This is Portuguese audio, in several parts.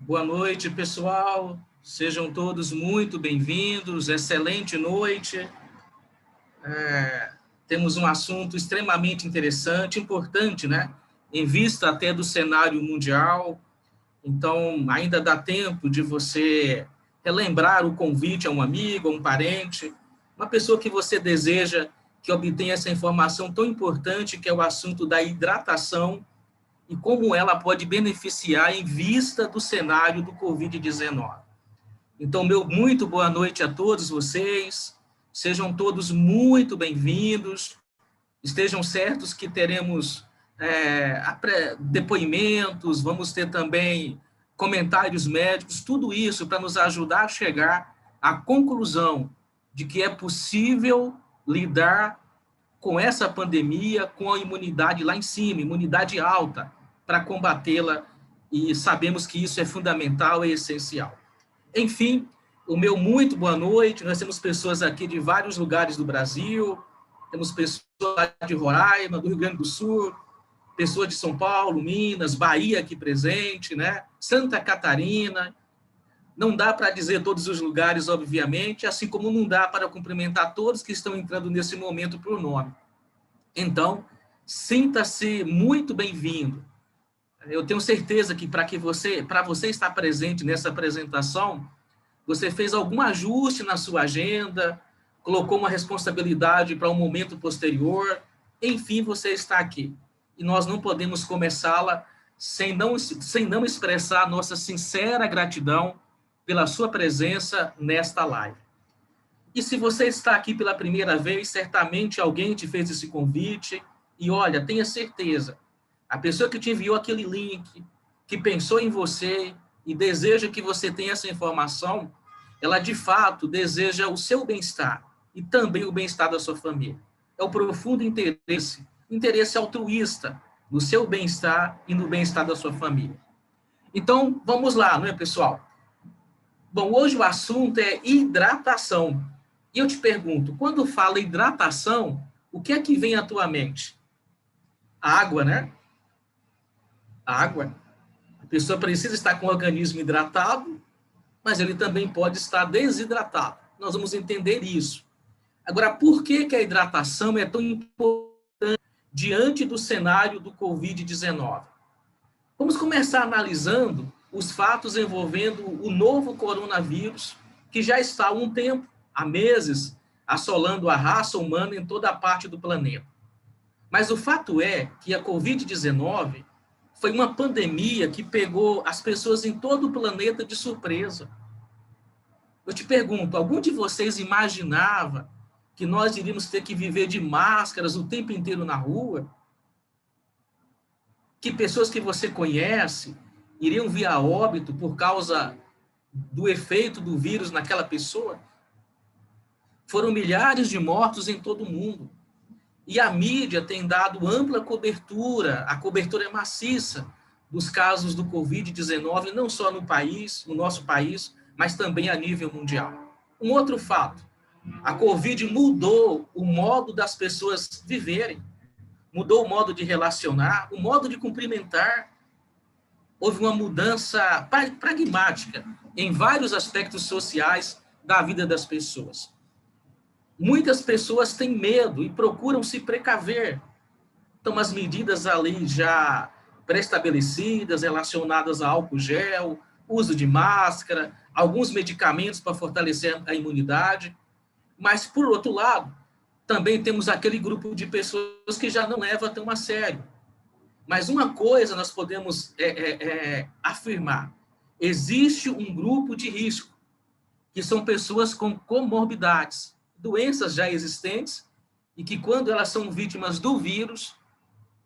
Boa noite, pessoal. Sejam todos muito bem-vindos. Excelente noite. Temos um assunto extremamente interessante, importante, né? Em vista até do cenário mundial. Então, ainda dá tempo de você relembrar o convite a um amigo, a um parente, uma pessoa que você deseja que obtenha essa informação tão importante, que é o assunto da hidratação e como ela pode beneficiar em vista do cenário do Covid-19. Então, meu muito boa noite a todos vocês, sejam todos muito bem-vindos, estejam certos que teremos depoimentos, vamos ter também comentários médicos, tudo isso para nos ajudar a chegar à conclusão de que é possível lidar com essa pandemia, com a imunidade lá em cima, imunidade alta, para combatê-la, e sabemos que isso é fundamental e essencial. Enfim, o meu muito boa noite, nós temos pessoas aqui de vários lugares do Brasil, temos pessoas de Roraima, do Rio Grande do Sul, pessoas de São Paulo, Minas, Bahia aqui presente, né? Santa Catarina. Não dá para dizer todos os lugares, obviamente, assim como não dá para cumprimentar todos que estão entrando nesse momento por nome. Então, sinta-se muito bem-vindo. Eu tenho certeza que para você estar presente nessa apresentação, você fez algum ajuste na sua agenda, colocou uma responsabilidade para um momento posterior, enfim, você está aqui. E nós não podemos começá-la sem não expressar a nossa sincera gratidão pela sua presença nesta live. E se você está aqui pela primeira vez, certamente alguém te fez esse convite, e olha, tenha certeza, a pessoa que te enviou aquele link, que pensou em você e deseja que você tenha essa informação, ela de fato deseja o seu bem-estar e também o bem-estar da sua família. É o profundo interesse altruísta no seu bem-estar e no bem-estar da sua família. Então, vamos lá, não é, pessoal? Bom, hoje o assunto é hidratação. E eu te pergunto, quando fala hidratação, o que é que vem à tua mente? A água, né? A água. A pessoa precisa estar com o organismo hidratado, mas ele também pode estar desidratado. Nós vamos entender isso. Agora, por que a hidratação é tão importante diante do cenário do Covid-19? Vamos começar analisando os fatos envolvendo o novo coronavírus, que já está há um tempo, há meses, assolando a raça humana em toda a parte do planeta. Mas o fato é que a Covid-19 foi uma pandemia que pegou as pessoas em todo o planeta de surpresa. Eu te pergunto, algum de vocês imaginava que nós iríamos ter que viver de máscaras o tempo inteiro na rua? Que pessoas que você conhece iriam vir a óbito por causa do efeito do vírus naquela pessoa? Foram milhares de mortos em todo o mundo. E a mídia tem dado ampla cobertura, a cobertura é maciça dos casos do Covid-19, não só no país, no nosso país, mas também a nível mundial. Um outro fato, a Covid mudou o modo das pessoas viverem, mudou o modo de relacionar, o modo de cumprimentar. Houve uma mudança pragmática em vários aspectos sociais da vida das pessoas. Muitas pessoas têm medo e procuram se precaver. Então, as medidas ali já pré-estabelecidas, relacionadas a álcool gel, uso de máscara, alguns medicamentos para fortalecer a imunidade. Mas, por outro lado, também temos aquele grupo de pessoas que já não leva tão a sério. Mas uma coisa nós podemos afirmar: existe um grupo de risco, que são pessoas com comorbidades, doenças já existentes, e que quando elas são vítimas do vírus,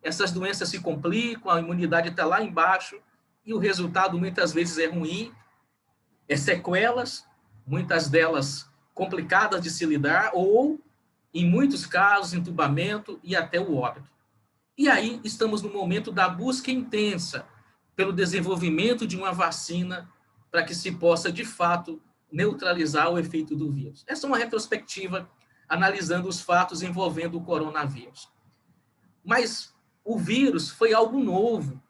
essas doenças se complicam, a imunidade está lá embaixo, e o resultado muitas vezes é ruim, é sequelas, muitas delas complicadas de se lidar, ou, em muitos casos, entubamento e até o óbito. E aí estamos no momento da busca intensa pelo desenvolvimento de uma vacina para que se possa, de fato, neutralizar o efeito do vírus. Essa é uma retrospectiva analisando os fatos envolvendo o coronavírus. Mas o vírus foi algo novo.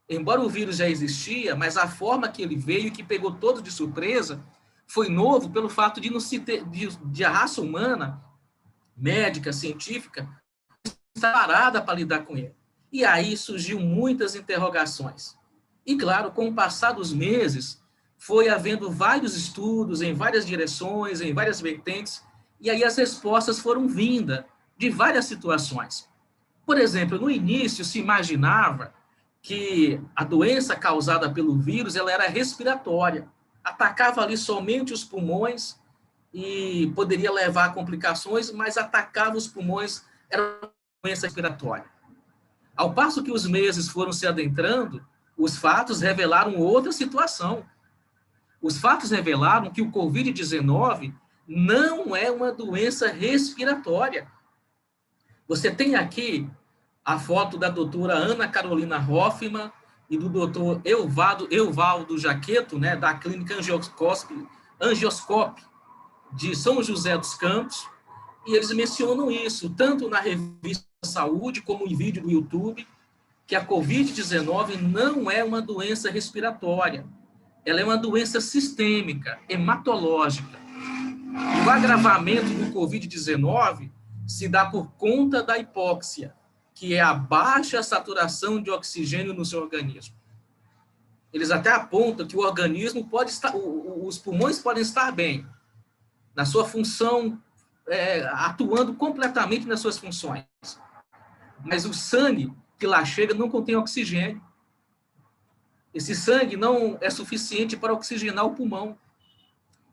Embora o vírus já existia, mas a forma que ele veio, que pegou todos de surpresa, foi novo pelo fato de, não se ter, de a raça humana, médica, científica, estar parada para lidar com ele. E aí surgiu muitas interrogações. E, claro, com o passar dos meses, foi havendo vários estudos em várias direções, em várias vertentes, e aí as respostas foram vindas de várias situações. Por exemplo, no início se imaginava que a doença causada pelo vírus ela era respiratória, atacava ali somente os pulmões e poderia levar a complicações, mas atacava os pulmões, era uma doença respiratória. Ao passo que os meses foram se adentrando, os fatos revelaram outra situação. Os fatos revelaram que o Covid-19 não é uma doença respiratória. Você tem aqui a foto da doutora Ana Carolina Hoffmann e do doutor Evaldo Jaqueto, né, da Clínica Angioscope de São José dos Campos, e eles mencionam isso, tanto na revista Saúde, como em vídeo do YouTube, que a Covid-19 não é uma doença respiratória, ela é uma doença sistêmica, hematológica. E o agravamento do Covid-19 se dá por conta da hipóxia, que é a baixa saturação de oxigênio no seu organismo. Eles até apontam que o organismo pode estar, os pulmões podem estar bem, na sua função, atuando completamente nas suas funções. Mas o sangue que lá chega não contém oxigênio. Esse sangue não é suficiente para oxigenar o pulmão.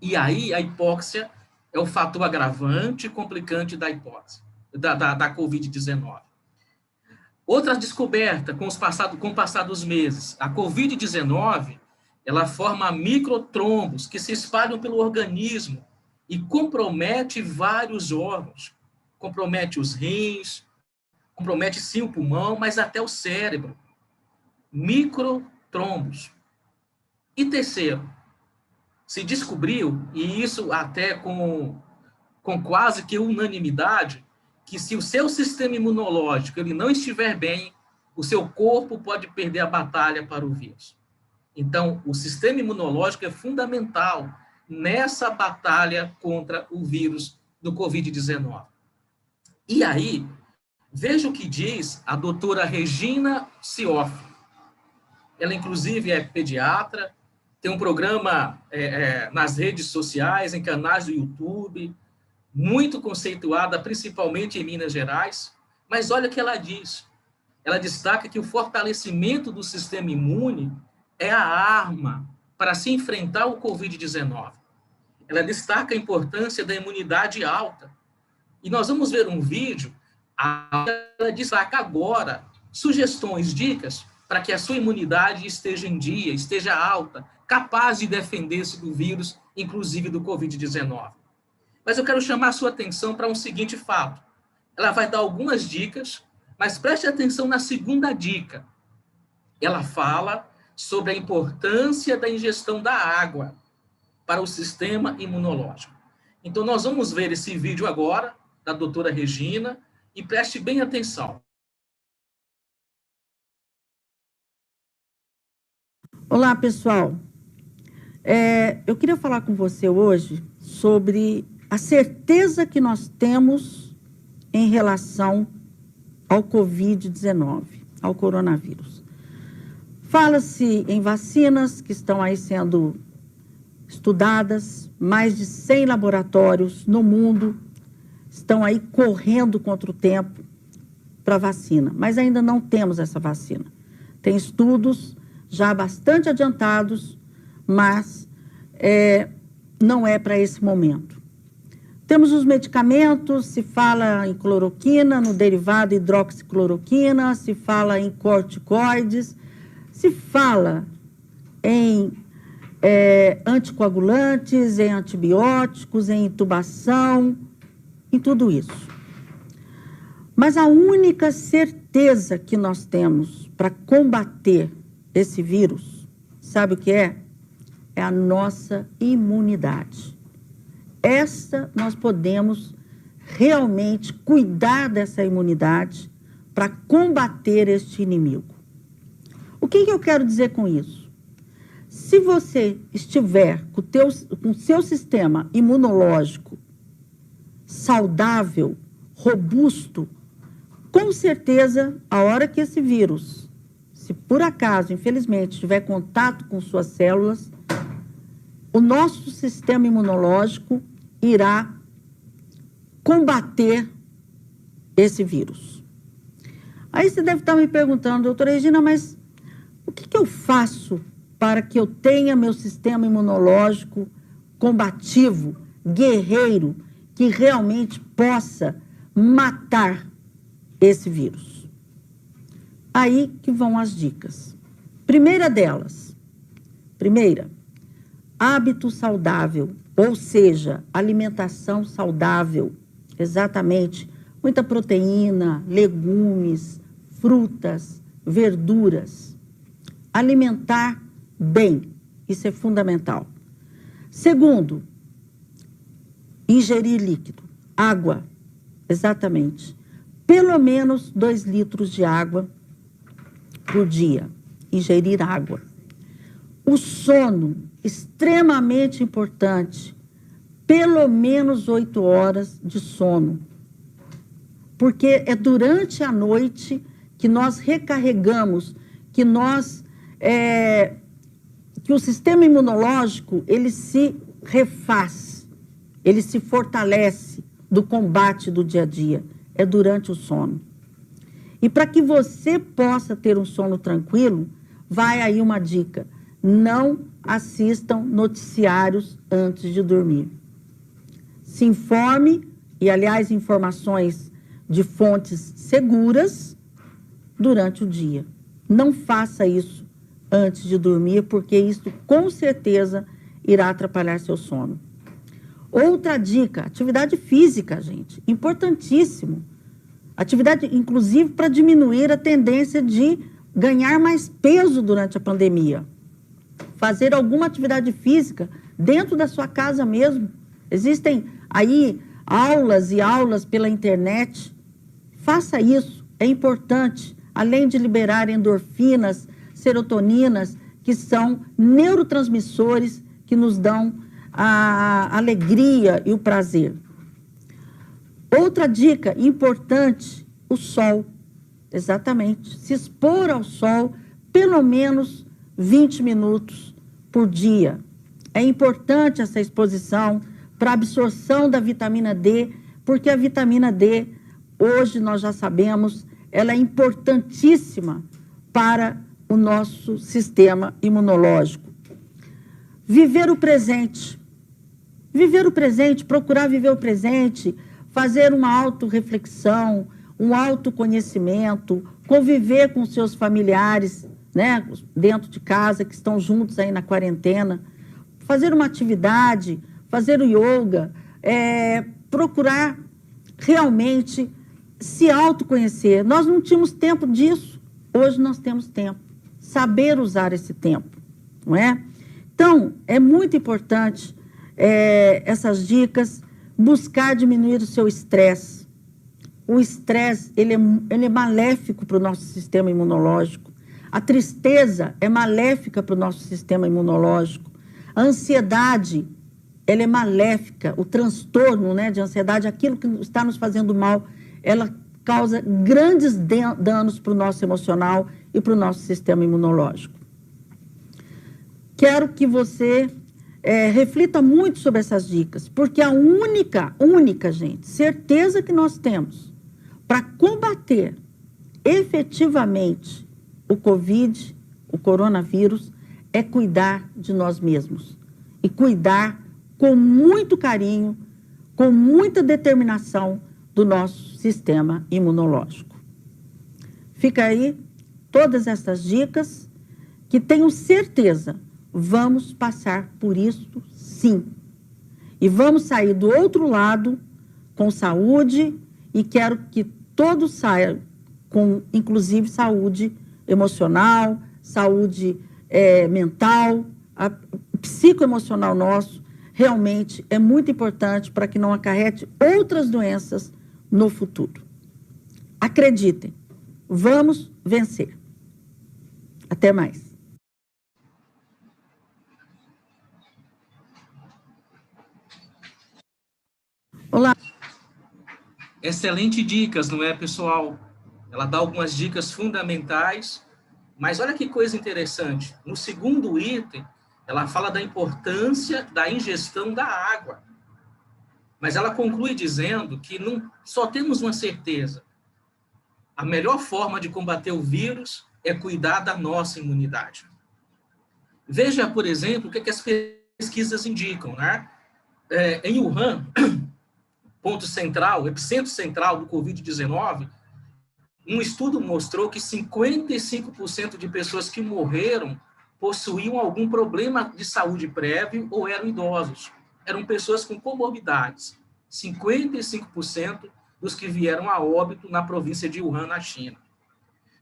E aí a hipóxia é o fator agravante e complicante da hipóxia, da Covid-19. Outra descoberta com o passar dos meses, a Covid-19, ela forma microtrombos que se espalham pelo organismo e compromete vários órgãos. Compromete os rins, compromete sim o pulmão, mas até o cérebro. Microtrombos. E terceiro, se descobriu, e isso até com quase que unanimidade, que se o seu sistema imunológico ele não estiver bem, o seu corpo pode perder a batalha para o vírus. Então, o sistema imunológico é fundamental nessa batalha contra o vírus do Covid-19. E aí, veja o que diz a doutora Regina Cioff. Ela, inclusive, é pediatra, tem um programa nas redes sociais, em canais do YouTube, muito conceituada, principalmente em Minas Gerais. Mas olha o que ela diz. Ela destaca que o fortalecimento do sistema imune é a arma para se enfrentar o Covid-19. Ela destaca a importância da imunidade alta. E nós vamos ver um vídeo, ela destaca agora sugestões, dicas, para que a sua imunidade esteja em dia, esteja alta, capaz de defender-se do vírus, inclusive do Covid-19. Mas eu quero chamar a sua atenção para um seguinte fato. Ela vai dar algumas dicas, mas preste atenção na segunda dica. Ela fala sobre a importância da ingestão da água para o sistema imunológico. Então, nós vamos ver esse vídeo agora, da doutora Regina, e preste bem atenção. Olá, pessoal. Eu queria falar com você hoje sobre a certeza que nós temos em relação ao Covid-19, ao coronavírus. Fala-se em vacinas que estão aí sendo estudadas, mais de 100 laboratórios no mundo estão aí correndo contra o tempo para vacina, mas ainda não temos essa vacina. Tem estudos já bastante adiantados, mas não é para esse momento. Temos os medicamentos, se fala em cloroquina, no derivado hidroxicloroquina, se fala em corticoides, se fala em anticoagulantes, em antibióticos, em intubação, em tudo isso. Mas a única certeza que nós temos para combater esse vírus, sabe o que é? É a nossa imunidade. Essa nós podemos realmente cuidar dessa imunidade para combater este inimigo. O O que eu quero dizer com isso? Se você estiver com o seu sistema imunológico saudável, robusto, com certeza, a hora que esse vírus, se por acaso, infelizmente, tiver contato com suas células, o nosso sistema imunológico irá combater esse vírus. Aí você deve estar me perguntando, doutora Regina, mas o que eu faço para que eu tenha meu sistema imunológico combativo, guerreiro, que realmente possa matar esse vírus? Aí que vão as dicas. Primeira delas, hábito saudável, ou seja, alimentação saudável, exatamente, muita proteína, legumes, frutas, verduras. Alimentar bem, isso é fundamental. Segundo, ingerir líquido, água, exatamente. Pelo menos 2 litros de água por dia, ingerir água. O sono, extremamente importante, pelo menos 8 horas de sono, porque é durante a noite que nós recarregamos, que o sistema imunológico, ele se refaz, ele se fortalece do combate do dia a dia, é durante o sono. E para que você possa ter um sono tranquilo, vai aí uma dica: não assistam noticiários antes de dormir. Se informe, e aliás, informações de fontes seguras durante o dia. Não faça isso antes de dormir, porque isso com certeza irá atrapalhar seu sono. Outra dica, atividade física, gente, importantíssimo. Atividade, inclusive, para diminuir a tendência de ganhar mais peso durante a pandemia. Fazer alguma atividade física dentro da sua casa mesmo. Existem aí aulas e aulas pela internet. Faça isso, é importante, além de liberar endorfinas, serotoninas, que são neurotransmissores que nos dão a alegria e o prazer. Outra dica importante, o sol. Exatamente, se expor ao sol pelo menos 20 minutos por dia. É importante essa exposição para a absorção da vitamina D, porque a vitamina D, hoje nós já sabemos, ela é importantíssima para o nosso sistema imunológico. Viver o presente. Viver o presente, procurar viver o presente, fazer uma autorreflexão, um autoconhecimento, conviver com seus familiares, né, dentro de casa, que estão juntos aí na quarentena, fazer uma atividade, fazer o yoga, procurar realmente se autoconhecer. Nós não tínhamos tempo disso, hoje nós temos tempo. Saber usar esse tempo, não é? Então, é muito importante essas dicas, buscar diminuir o seu estresse. O estresse, ele é maléfico para o nosso sistema imunológico. A tristeza é maléfica para o nosso sistema imunológico. A ansiedade, ela é maléfica. O transtorno, né, de ansiedade, aquilo que está nos fazendo mal, ela causa grandes danos para o nosso emocional e para o nosso sistema imunológico. Quero que você reflita muito sobre essas dicas, porque a única, gente, certeza que nós temos para combater efetivamente o Covid, o coronavírus, é cuidar de nós mesmos. E cuidar com muito carinho, com muita determinação do nosso sistema imunológico. Fica aí todas essas dicas que tenho certeza vamos passar por isso sim. E vamos sair do outro lado com saúde e quero que todos saiam com, inclusive, saúde emocional, saúde mental, o psicoemocional nosso realmente é muito importante para que não acarrete outras doenças no futuro. Acreditem, vamos vencer. Até mais. Olá. Excelente dicas, não é, pessoal? Ela dá algumas dicas fundamentais, mas olha que coisa interessante. No segundo item, ela fala da importância da ingestão da água. Mas ela conclui dizendo que não só temos uma certeza. A melhor forma de combater o vírus é cuidar da nossa imunidade. Veja, por exemplo, o que as pesquisas indicam, né? Em Wuhan, ponto central, epicentro central do Covid-19, um estudo mostrou que 55% de pessoas que morreram possuíam algum problema de saúde prévio ou eram idosos. Eram pessoas com comorbidades. 55% dos que vieram a óbito na província de Wuhan, na China.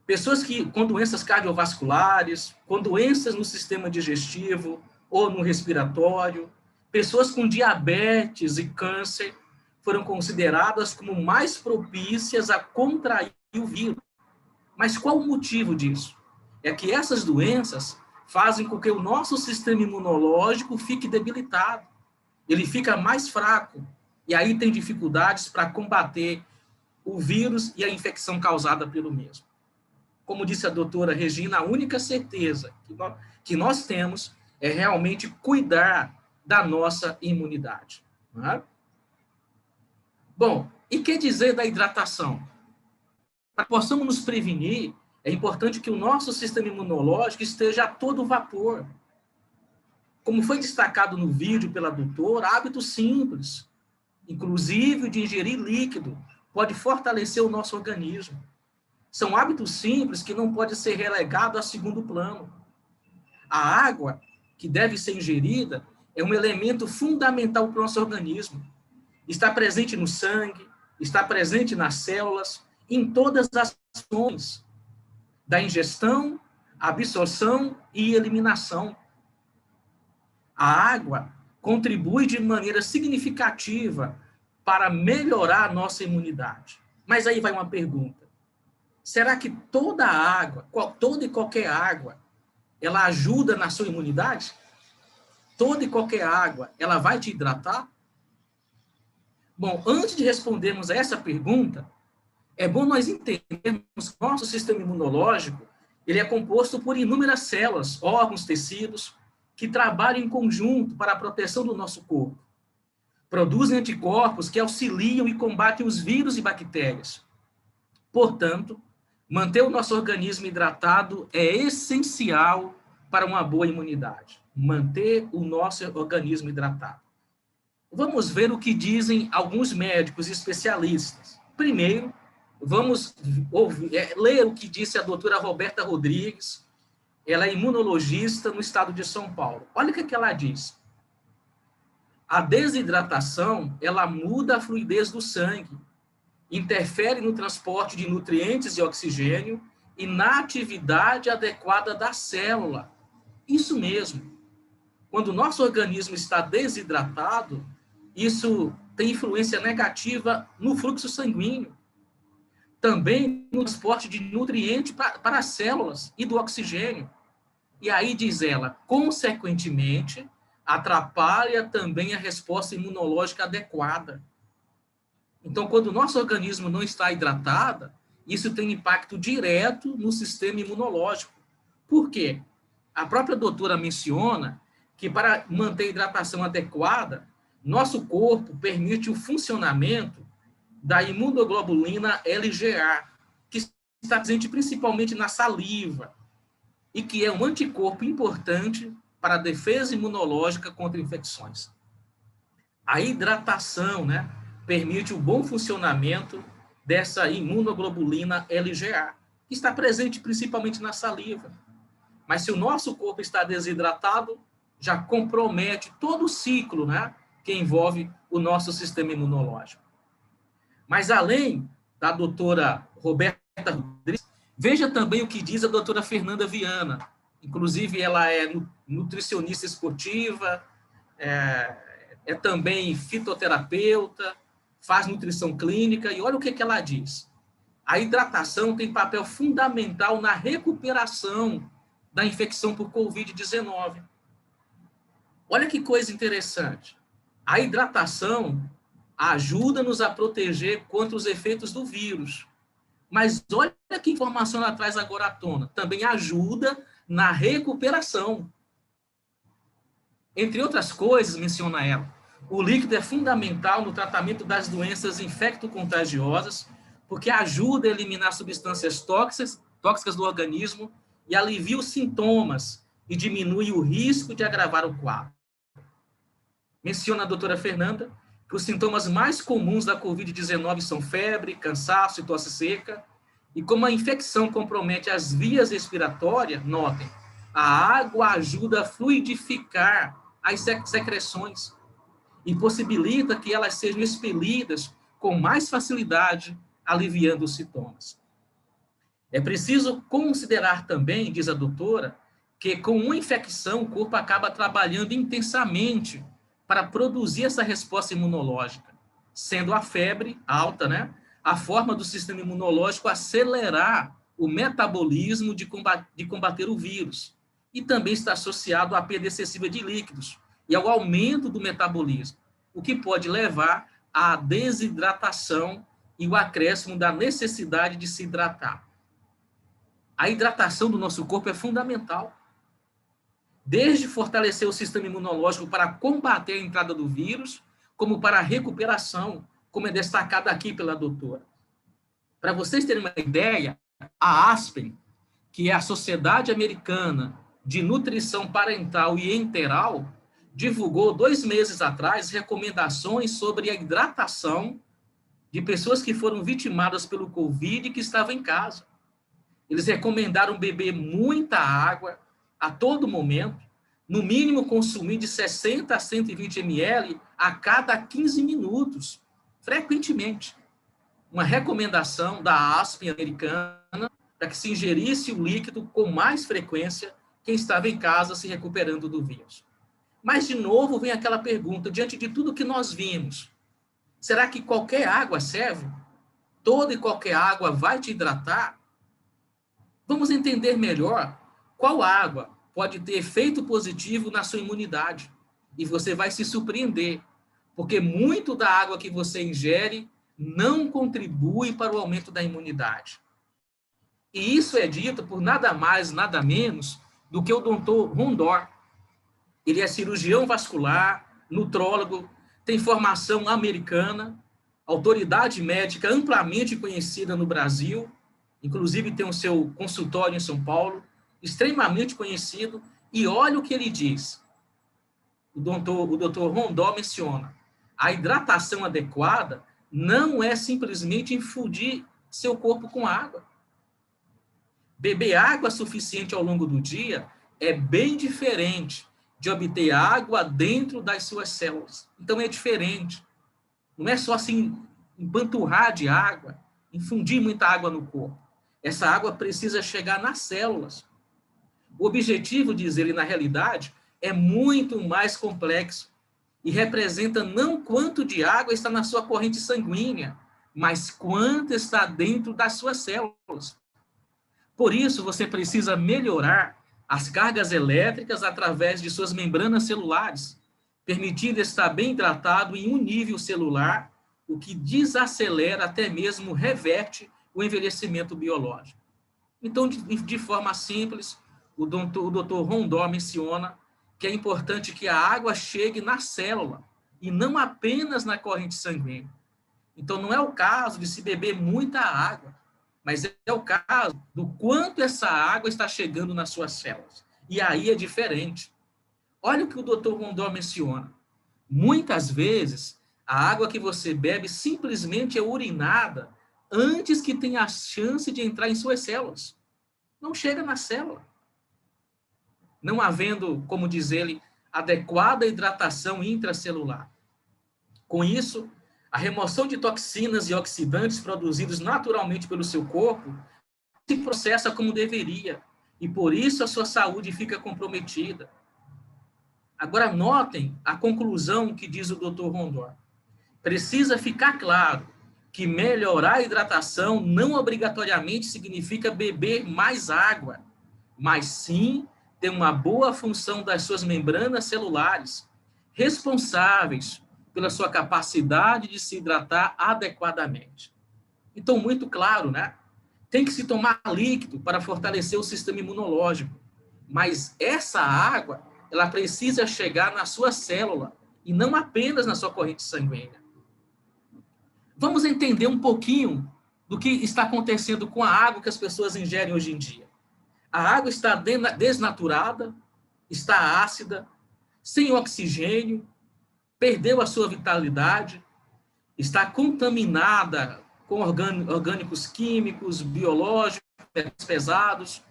Pessoas com doenças cardiovasculares, com doenças no sistema digestivo ou no respiratório, pessoas com diabetes e câncer foram consideradas como mais propícias a contrair o vírus. Mas qual o motivo disso? É que essas doenças fazem com que o nosso sistema imunológico fique debilitado. Ele fica mais fraco. E aí tem dificuldades para combater o vírus e a infecção causada pelo mesmo. Como disse a doutora Regina, a única certeza que nós temos é realmente cuidar da nossa imunidade. Não é? Bom, e que dizer da hidratação? Para que possamos nos prevenir, é importante que o nosso sistema imunológico esteja a todo vapor. Como foi destacado no vídeo pela doutora, hábitos simples, inclusive de ingerir líquido, pode fortalecer o nosso organismo. São hábitos simples que não podem ser relegados a segundo plano. A água, que deve ser ingerida, é um elemento fundamental para o nosso organismo. Está presente no sangue, está presente nas células, em todas as ações da ingestão, absorção e eliminação. A água contribui de maneira significativa para melhorar a nossa imunidade. Mas aí vai uma pergunta. Será que toda água, toda e qualquer água, ela ajuda na sua imunidade? Toda e qualquer água, ela vai te hidratar? Bom, antes de respondermos a essa pergunta, é bom nós entendermos que o nosso sistema imunológico, ele é composto por inúmeras células, órgãos, tecidos, que trabalham em conjunto para a proteção do nosso corpo. Produzem anticorpos que auxiliam e combatem os vírus e bactérias. Portanto, manter o nosso organismo hidratado é essencial para uma boa imunidade. Manter o nosso organismo hidratado. Vamos ver o que dizem alguns médicos e especialistas. Primeiro, vamos ler o que disse a doutora Roberta Rodrigues. Ela é imunologista no estado de São Paulo. Olha o que ela diz. A desidratação, ela muda a fluidez do sangue, interfere no transporte de nutrientes e oxigênio e na atividade adequada da célula. Isso mesmo. Quando o nosso organismo está desidratado, isso tem influência negativa no fluxo sanguíneo. Também no transporte de nutrientes para as células e do oxigênio. E aí, diz ela, consequentemente, atrapalha também a resposta imunológica adequada. Então, quando o nosso organismo não está hidratado, isso tem impacto direto no sistema imunológico. Por quê? A própria doutora menciona que para manter a hidratação adequada, nosso corpo permite o funcionamento da imunoglobulina LGA, que está presente principalmente na saliva, e que é um anticorpo importante para a defesa imunológica contra infecções. A hidratação, né, permite o bom funcionamento dessa imunoglobulina LGA, que está presente principalmente na saliva. Mas se o nosso corpo está desidratado, já compromete todo o ciclo, né, que envolve o nosso sistema imunológico. Mas além da doutora Roberta Rodrigues, veja também o que diz a doutora Fernanda Viana. Inclusive, ela é nutricionista esportiva, é também fitoterapeuta, faz nutrição clínica, e olha o que ela diz. A hidratação tem papel fundamental na recuperação da infecção por Covid-19. Olha que coisa interessante. A hidratação ajuda-nos a proteger contra os efeitos do vírus. Mas olha que informação ela traz agora à tona. Também ajuda na recuperação. Entre outras coisas, menciona ela, o líquido é fundamental no tratamento das doenças infecto-contagiosas, porque ajuda a eliminar substâncias tóxicas do organismo e alivia os sintomas e diminui o risco de agravar o quadro. Menciona a doutora Fernanda que os sintomas mais comuns da Covid-19 são febre, cansaço e tosse seca, e como a infecção compromete as vias respiratórias, notem, a água ajuda a fluidificar as secreções e possibilita que elas sejam expelidas com mais facilidade, aliviando os sintomas. É preciso considerar também, diz a doutora, que com uma infecção o corpo acaba trabalhando intensamente para produzir essa resposta imunológica, sendo a febre alta, né, a forma do sistema imunológico acelerar o metabolismo de combater o vírus, e também está associado à perda excessiva de líquidos e ao aumento do metabolismo, o que pode levar à desidratação e o acréscimo da necessidade de se hidratar. A hidratação do nosso corpo é fundamental, desde fortalecer o sistema imunológico para combater a entrada do vírus, como para a recuperação, como é destacado aqui pela doutora. Para vocês terem uma ideia, a Aspen, que é a Sociedade Americana de Nutrição Parental e Enteral, divulgou 2 meses atrás recomendações sobre a hidratação de pessoas que foram vitimadas pelo Covid e que estavam em casa. Eles recomendaram beber muita água a todo momento, no mínimo consumir de 60 a 120 ml a cada 15 minutos, frequentemente. Uma recomendação da Aspen americana para que se ingerisse o líquido com mais frequência quem estava em casa se recuperando do vírus. Mas, de novo, vem aquela pergunta, diante de tudo que nós vimos, será que qualquer água serve? Toda e qualquer água vai te hidratar? Vamos entender melhor qual água pode ter efeito positivo na sua imunidade. E você vai se surpreender, porque muito da água que você ingere não contribui para o aumento da imunidade. E isso é dito por nada mais, nada menos do que o Dr. Rondor. Ele é cirurgião vascular, nutrólogo, tem formação americana, autoridade médica amplamente conhecida no Brasil, inclusive tem o seu consultório em São Paulo, extremamente conhecido, e olha o que ele diz. O doutor Rondó menciona, a hidratação adequada não é simplesmente infundir seu corpo com água. Beber água suficiente ao longo do dia é bem diferente de obter água dentro das suas células. Então é diferente. Não é só assim empanturrar de água, infundir muita água no corpo. Essa água precisa chegar nas células. O objetivo, diz ele, na realidade, é muito mais complexo e representa não quanto de água está na sua corrente sanguínea, mas quanto está dentro das suas células. Por isso, você precisa melhorar as cargas elétricas através de suas membranas celulares, permitindo estar bem hidratado em um nível celular, o que desacelera, até mesmo reverte o envelhecimento biológico. Então, de forma simples, o Dr. Rondó menciona que é importante que a água chegue na célula e não apenas na corrente sanguínea. Então, não é o caso de se beber muita água, mas é o caso do quanto essa água está chegando nas suas células. E aí é diferente. Olha o que o Dr. Rondó menciona. Muitas vezes, a água que você bebe simplesmente é urinada antes que tenha a chance de entrar em suas células. Não chega na célula. Não havendo, como diz ele, adequada hidratação intracelular. Com isso, a remoção de toxinas e oxidantes produzidos naturalmente pelo seu corpo se processa como deveria, e por isso a sua saúde fica comprometida. Agora, notem a conclusão que diz o Dr. Rondor. Precisa ficar claro que melhorar a hidratação não obrigatoriamente significa beber mais água, mas sim tem uma boa função das suas membranas celulares, responsáveis pela sua capacidade de se hidratar adequadamente. Então, muito claro, né? Tem que se tomar líquido para fortalecer o sistema imunológico, mas essa água, ela precisa chegar na sua célula e não apenas na sua corrente sanguínea. Vamos entender um pouquinho do que está acontecendo com a água que as pessoas ingerem hoje em dia. A água está desnaturada, está ácida, sem oxigênio, perdeu a sua vitalidade, está contaminada com orgânicos químicos, biológicos, pesados.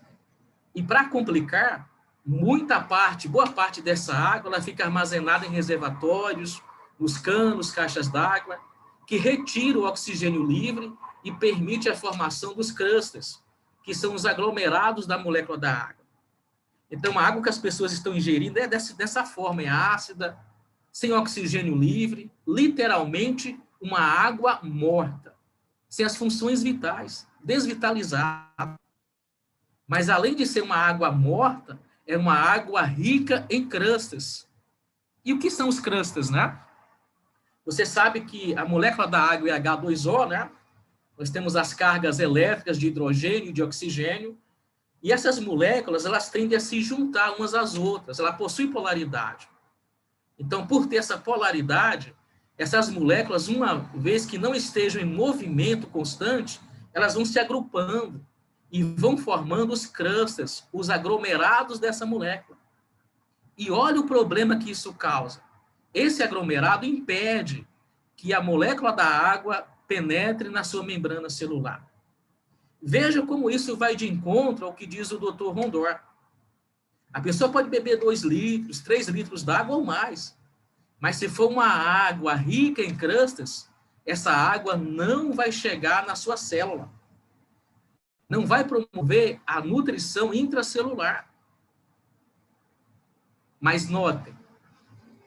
E para complicar, boa parte dessa água, ela fica armazenada em reservatórios, nos canos, caixas d'água, que retira o oxigênio livre e permite a formação dos clusters, que são os aglomerados da molécula da água. Então, a água que as pessoas estão ingerindo é dessa forma, é ácida, sem oxigênio livre, literalmente uma água morta, sem as funções vitais, desvitalizada. Mas, além de ser uma água morta, é uma água rica em crustas. E o que são os crustas, né? Você sabe que a molécula da água é H2O, né? Nós temos as cargas elétricas de hidrogênio e de oxigênio, e essas moléculas, elas tendem a se juntar umas às outras, ela possui polaridade. Então, por ter essa polaridade, essas moléculas, uma vez que não estejam em movimento constante, elas vão se agrupando e vão formando os clusters, os aglomerados dessa molécula. E olha o problema que isso causa. Esse aglomerado impede que a molécula da água penetre na sua membrana celular. Veja como isso vai de encontro ao que diz o Dr. Rondor. A pessoa pode beber 2 litros, 3 litros d'água ou mais, mas se for uma água rica em crustas, essa água não vai chegar na sua célula. Não vai promover a nutrição intracelular. Mas notem,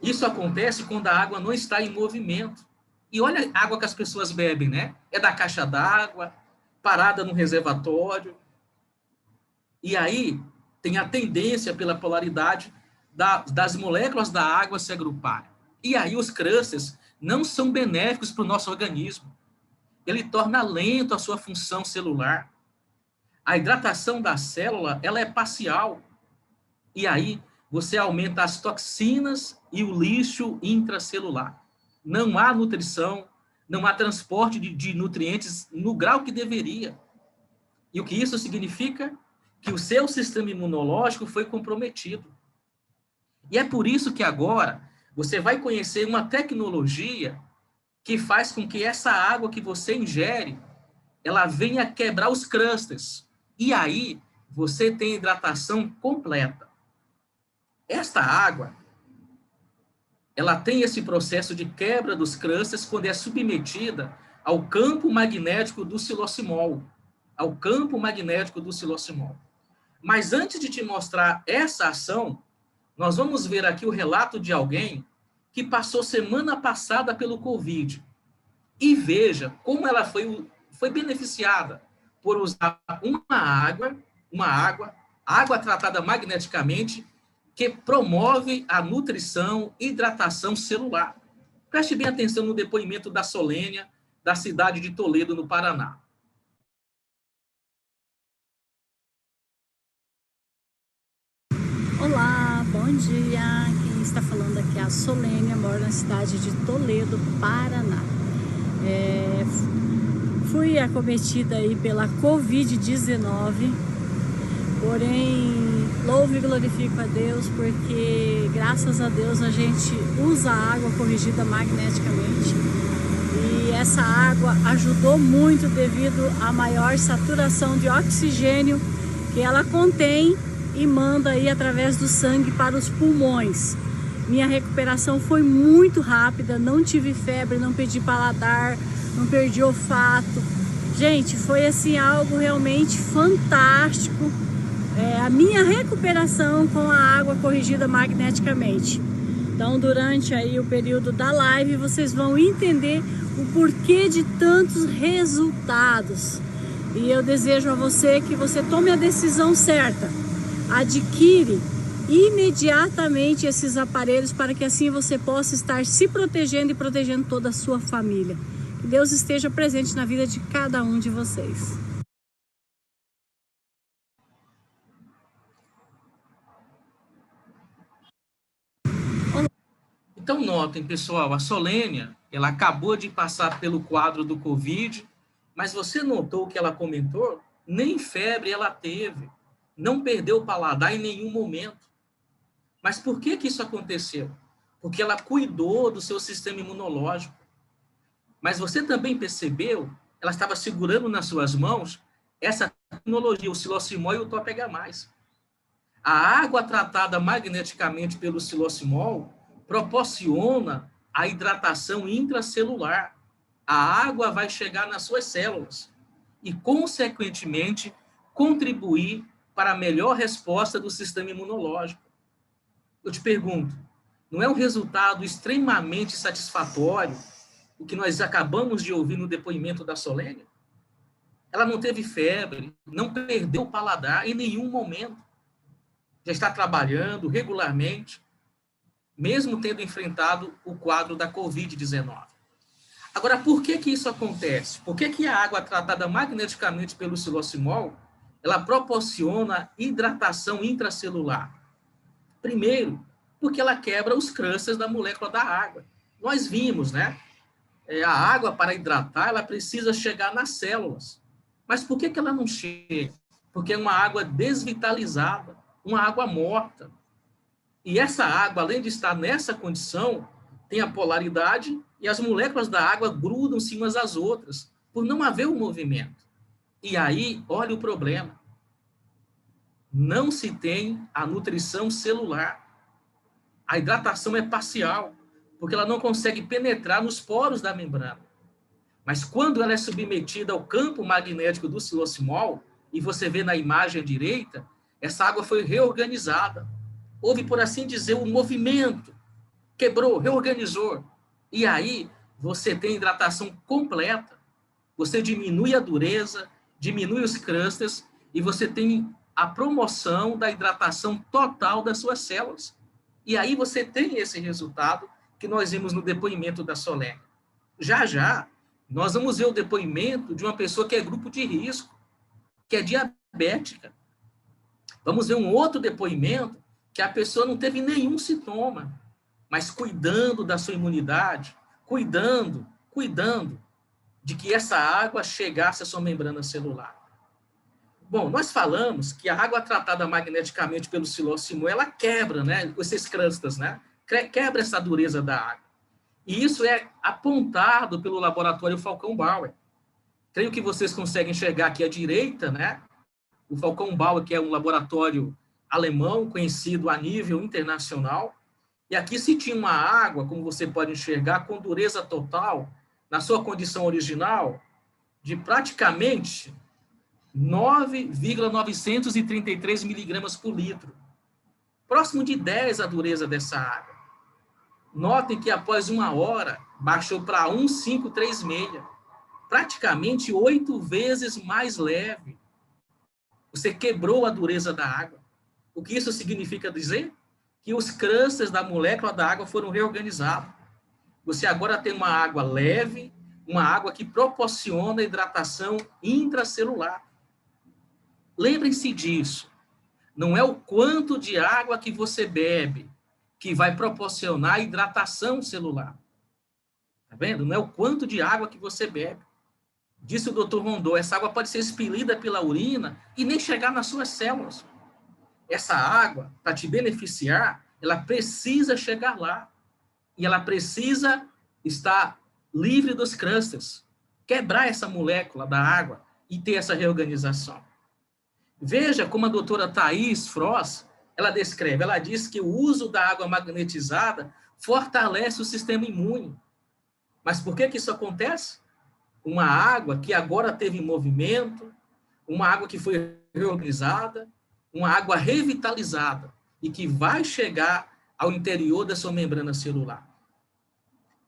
isso acontece quando a água não está em movimento. E olha a água que as pessoas bebem, né? É da caixa d'água, parada no reservatório. E aí tem a tendência pela polaridade das moléculas da água se agruparem. E aí os clusters não são benéficos para o nosso organismo. Ele torna lento a sua função celular. A hidratação da célula, ela é parcial. E aí você aumenta as toxinas e o lixo intracelular. Não há nutrição, não há transporte de nutrientes no grau que deveria. E o que isso significa? Que o seu sistema imunológico foi comprometido. E é por isso que agora você vai conhecer uma tecnologia que faz com que essa água que você ingere, ela venha quebrar os clusters. E aí você tem hidratação completa. Esta água, ela tem esse processo de quebra dos clusters quando é submetida ao campo magnético do silocimol. Ao campo magnético do silocimol. Mas antes de te mostrar essa ação, nós vamos ver aqui o relato de alguém que passou semana passada pelo Covid. E veja como ela foi beneficiada por usar água tratada magneticamente, que promove a nutrição e hidratação celular. Preste bem atenção no depoimento da Solênia, da cidade de Toledo, no Paraná. Olá, bom dia. Quem está falando aqui é a Solênia, moro na cidade de Toledo, Paraná. Fui acometida aí pela Covid-19, porém, louvo e glorifico a Deus, porque graças a Deus a gente usa a água corrigida magneticamente. E essa água ajudou muito devido à maior saturação de oxigênio que ela contém e manda aí através do sangue para os pulmões. Minha recuperação foi muito rápida, não tive febre, não perdi paladar, não perdi olfato. Gente, foi assim algo realmente fantástico. A minha recuperação com a água corrigida magneticamente. Então, durante aí o período da live, vocês vão entender o porquê de tantos resultados. E eu desejo a você que você tome a decisão certa. adquire imediatamente esses aparelhos para que assim você possa estar se protegendo e protegendo toda a sua família. Que Deus esteja presente na vida de cada um de vocês. Então, notem, pessoal, a Solênia, ela acabou de passar pelo quadro do Covid, mas você notou que ela comentou? Nem febre ela teve, não perdeu o paladar em nenhum momento. Mas por que que isso aconteceu? Porque ela cuidou do seu sistema imunológico. Mas você também percebeu, ela estava segurando nas suas mãos essa tecnologia, o silocimol e o Topega+. A água tratada magneticamente pelo silocimol proporciona a hidratação intracelular. A água vai chegar nas suas células e, consequentemente, contribuir para a melhor resposta do sistema imunológico. Eu te pergunto, não é um resultado extremamente satisfatório o que nós acabamos de ouvir no depoimento da Solênia? Ela não teve febre, não perdeu o paladar em nenhum momento. Já está trabalhando regularmente, mesmo tendo enfrentado o quadro da Covid-19. Agora, por que que isso acontece? Por que que a água tratada magneticamente pelo silocimol, ela proporciona hidratação intracelular? Primeiro, porque ela quebra os clusters da molécula da água. Nós vimos, né? A água, para hidratar, ela precisa chegar nas células. Mas por que que ela não chega? Porque é uma água desvitalizada, uma água morta. E essa água, além de estar nessa condição, tem a polaridade e as moléculas da água grudam-se umas às outras, por não haver um movimento. E aí, olha o problema. Não se tem a nutrição celular. A hidratação é parcial, porque ela não consegue penetrar nos poros da membrana. Mas quando ela é submetida ao campo magnético do silocimol, e você vê na imagem à direita, essa água foi reorganizada. Houve, por assim dizer, um movimento. Quebrou, reorganizou. E aí, você tem hidratação completa. Você diminui a dureza, diminui os clusters, e você tem a promoção da hidratação total das suas células. E aí você tem esse resultado que nós vimos no depoimento da Solênia. Já, já, nós vamos ver o depoimento de uma pessoa que é grupo de risco, que é diabética. Vamos ver um outro depoimento que a pessoa não teve nenhum sintoma, mas cuidando da sua imunidade, cuidando de que essa água chegasse à sua membrana celular. Bom, nós falamos que a água tratada magneticamente pelo silocimol, ela quebra, né, esses crustas, né? Quebra essa dureza da água. E isso é apontado pelo laboratório Falcão Bauer. Creio que vocês conseguem enxergar aqui à direita, né? O Falcão Bauer, que é um laboratório alemão, conhecido a nível internacional. E aqui se tinha uma água, como você pode enxergar, com dureza total, na sua condição original, de praticamente 9,933 miligramas por litro. Próximo de 10 a dureza dessa água. Notem que após 1 hora, baixou para 1,536. Praticamente 8 vezes mais leve. Você quebrou a dureza da água. O que isso significa dizer? Que os clusters da molécula da água foram reorganizados. Você agora tem uma água leve, uma água que proporciona hidratação intracelular. Lembrem-se disso. Não é o quanto de água que você bebe que vai proporcionar hidratação celular. Tá vendo? Não é o quanto de água que você bebe. Disse o Dr. Rondô, essa água pode ser expelida pela urina e nem chegar nas suas células. Essa água, para te beneficiar, ela precisa chegar lá. E ela precisa estar livre dos clusters. Quebrar essa molécula da água e ter essa reorganização. Veja como a doutora Thaís Frost, ela descreve, ela diz que o uso da água magnetizada fortalece o sistema imune. Mas por que que isso acontece? Uma água que agora teve movimento, uma água que foi reorganizada, uma água revitalizada e que vai chegar ao interior da sua membrana celular.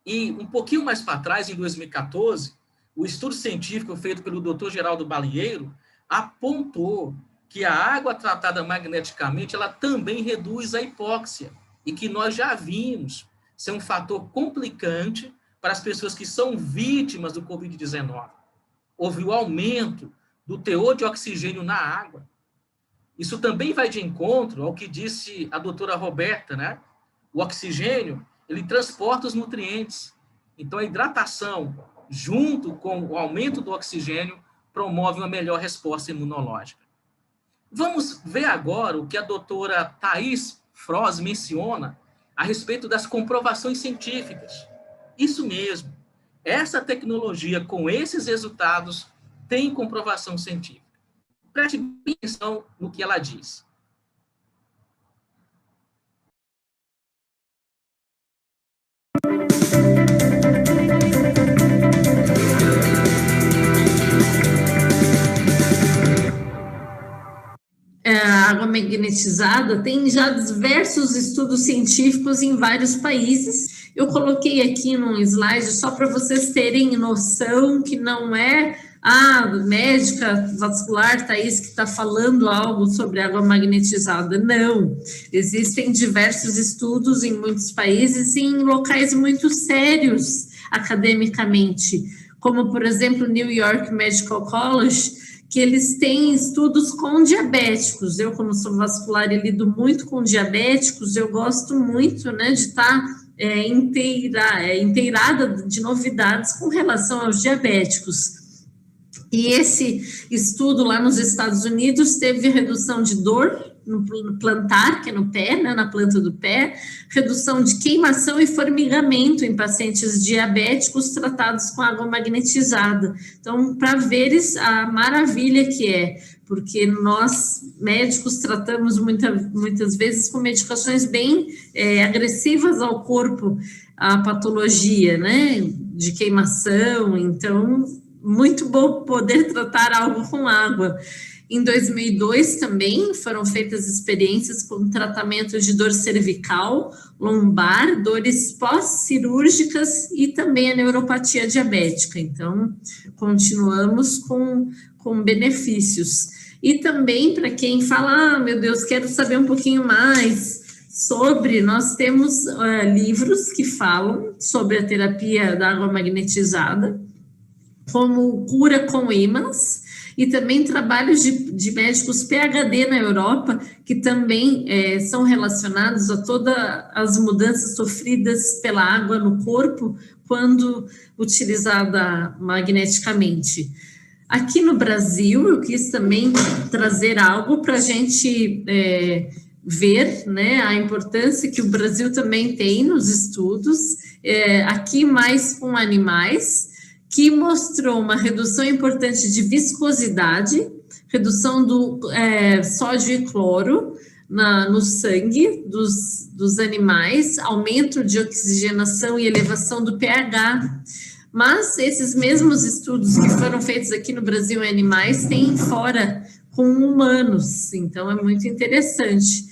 E um pouquinho mais para trás, em 2014, o estudo científico feito pelo Dr. Geraldo Balieiro apontou que a água tratada magneticamente, ela também reduz a hipóxia, e que nós já vimos ser um fator complicante para as pessoas que são vítimas do Covid-19. Houve o aumento do teor de oxigênio na água. Isso também vai de encontro ao que disse a doutora Roberta, né? O oxigênio, ele transporta os nutrientes. Então, a hidratação, junto com o aumento do oxigênio, promove uma melhor resposta imunológica. Vamos ver agora o que a doutora Thaís Froz menciona a respeito das comprovações científicas. Isso mesmo, essa tecnologia com esses resultados tem comprovação científica. Preste atenção no que ela diz. A água magnetizada tem já diversos estudos científicos em vários países. Eu coloquei aqui num slide só para vocês terem noção que não é a médica vascular Thaís que está falando algo sobre água magnetizada. Não, existem diversos estudos em muitos países e em locais muito sérios academicamente, como, por exemplo, New York Medical College, que eles têm estudos com diabéticos. Eu, como sou vascular e lido muito com diabéticos, eu gosto muito, né, de estar inteirada de novidades com relação aos diabéticos. E esse estudo lá nos Estados Unidos teve redução de dor no plantar, que é no pé, né, na planta do pé, redução de queimação e formigamento em pacientes diabéticos tratados com água magnetizada. Então, para veres a maravilha que é, porque nós, médicos, tratamos muitas vezes com medicações bem agressivas ao corpo, a patologia, né, de queimação. Então, muito bom poder tratar algo com água. Em 2002 também foram feitas experiências com tratamento de dor cervical, lombar, dores pós-cirúrgicas e também a neuropatia diabética. Então, continuamos com benefícios. E também para quem fala, meu Deus, quero saber um pouquinho mais sobre, nós temos livros que falam sobre a terapia da água magnetizada, como cura com ímãs, e também trabalhos de médicos PhD na Europa, que também são relacionados a todas as mudanças sofridas pela água no corpo quando utilizada magneticamente. Aqui no Brasil, eu quis também trazer algo para a gente ver, né, a importância que o Brasil também tem nos estudos, aqui mais com animais, que mostrou uma redução importante de viscosidade, redução do sódio e cloro no sangue dos animais, aumento de oxigenação e elevação do pH. Mas esses mesmos estudos que foram feitos aqui no Brasil em animais têm fora com humanos, então é muito interessante.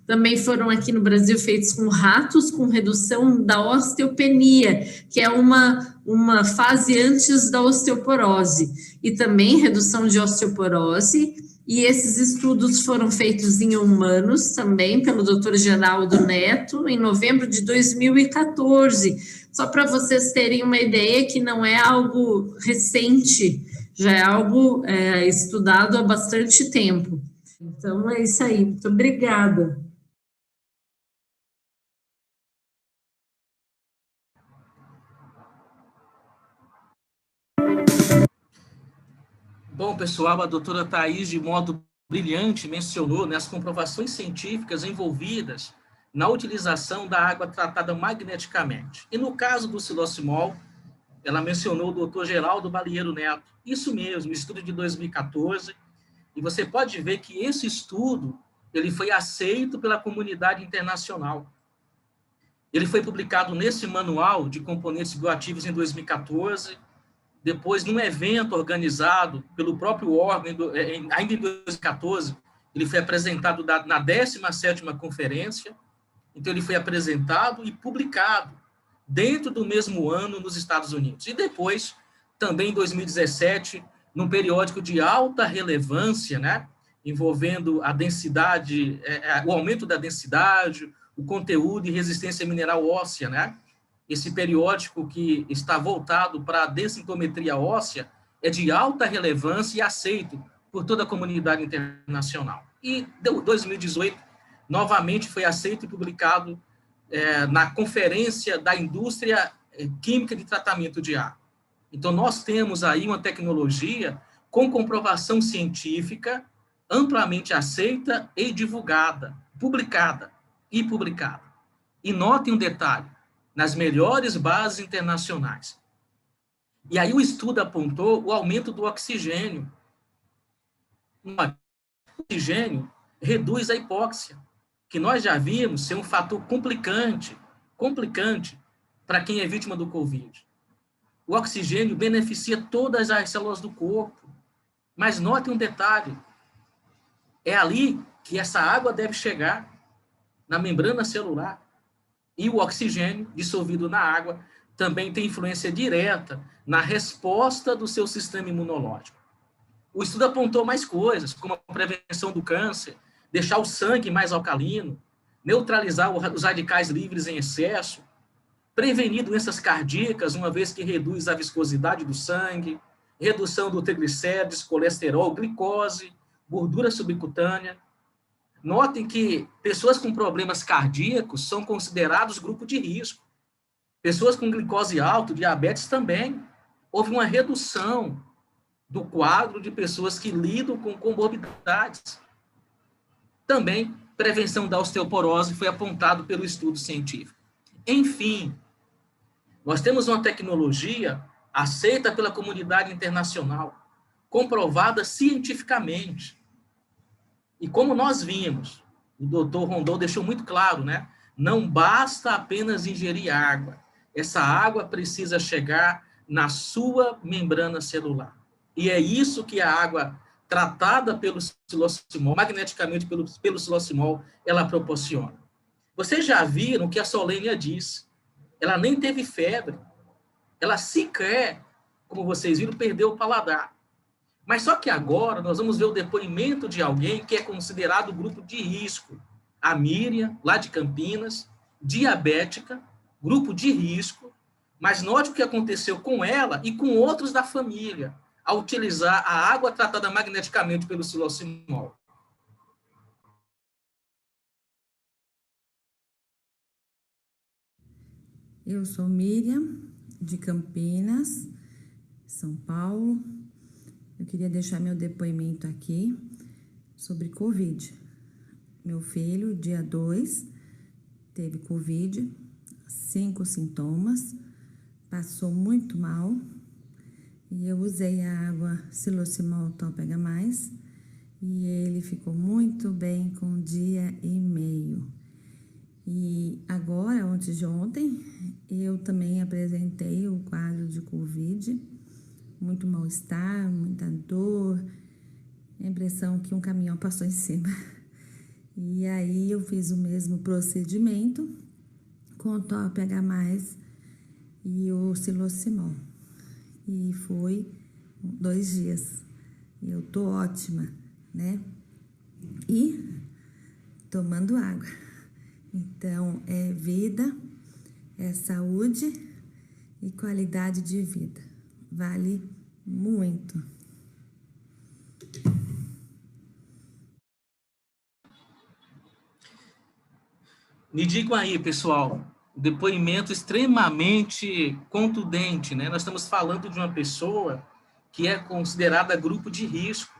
Também foram aqui no Brasil feitos com ratos, com redução da osteopenia, que é uma fase antes da osteoporose, e também redução de osteoporose. E esses estudos foram feitos em humanos também pelo Dr. Geraldo Neto, em novembro de 2014. Só para vocês terem uma ideia que não é algo recente, já é algo estudado há bastante tempo. Então, é isso aí. Muito obrigada. Bom, pessoal, a doutora Thaís, de modo brilhante, mencionou, né, as comprovações científicas envolvidas na utilização da água tratada magneticamente. E no caso do silocimol, ela mencionou o doutor Geraldo Balieiro Neto. Isso mesmo, estudo de 2014. E você pode ver que esse estudo ele foi aceito pela comunidade internacional. Ele foi publicado nesse manual de componentes bioativos em 2014, depois, num evento organizado pelo próprio órgão, ainda em 2014, ele foi apresentado na 17ª conferência, então ele foi apresentado e publicado dentro do mesmo ano nos Estados Unidos. E depois, também em 2017, num periódico de alta relevância, né, envolvendo a densidade, o aumento da densidade, o conteúdo e resistência mineral óssea, né? Esse periódico que está voltado para a densitometria óssea é de alta relevância e aceito por toda a comunidade internacional. E 2018, novamente, foi aceito e publicado na Conferência da Indústria Química de Tratamento de Água. Então, nós temos aí uma tecnologia com comprovação científica amplamente aceita e divulgada, publicada. E notem um detalhe, nas melhores bases internacionais. E aí o estudo apontou o aumento do oxigênio. O oxigênio reduz a hipóxia, que nós já vimos ser um fator complicante para quem é vítima do Covid. O oxigênio beneficia todas as células do corpo. Mas note um detalhe, é ali que essa água deve chegar, na membrana celular. E o oxigênio dissolvido na água também tem influência direta na resposta do seu sistema imunológico. O estudo apontou mais coisas, como a prevenção do câncer, deixar o sangue mais alcalino, neutralizar os radicais livres em excesso, prevenir doenças cardíacas, uma vez que reduz a viscosidade do sangue, redução do triglicérides, colesterol, glicose, gordura subcutânea. Notem que pessoas com problemas cardíacos são considerados grupo de risco. Pessoas com glicose alta, diabetes também. Houve uma redução do quadro de pessoas que lidam com comorbidades. Também, prevenção da osteoporose foi apontado pelo estudo científico. Enfim, nós temos uma tecnologia aceita pela comunidade internacional, comprovada cientificamente. E como nós vimos, o doutor Rondon deixou muito claro, né? Não basta apenas ingerir água. Essa água precisa chegar na sua membrana celular. E é isso que a água tratada pelo silocimol, magneticamente pelo silocimol, ela proporciona. Vocês já viram o que a Solênia disse. Ela nem teve febre. Ela sequer, como vocês viram, perdeu o paladar. Mas só que agora nós vamos ver o depoimento de alguém que é considerado grupo de risco. A Miriam, lá de Campinas, diabética, grupo de risco, mas note o que aconteceu com ela e com outros da família, ao utilizar a água tratada magneticamente pelo silocimol. Eu sou Miriam, de Campinas, São Paulo. Eu queria deixar meu depoimento aqui sobre Covid. Meu filho, dia 2, teve Covid, 5 sintomas, passou muito mal, e eu usei a água silocimol Top H+, e ele ficou muito bem com 1 dia e meio. E agora, antes de ontem, eu também apresentei o quadro de Covid, muito mal-estar, muita dor, a impressão que um caminhão passou em cima. E aí eu fiz o mesmo procedimento com o Top H+, e o silocimol. E foi 2 dias. E eu tô ótima, né? E tomando água. Então, é vida, é saúde e qualidade de vida. Vale muito. Me digam aí, pessoal, depoimento extremamente contundente, né? Nós estamos falando de uma pessoa que é considerada grupo de risco,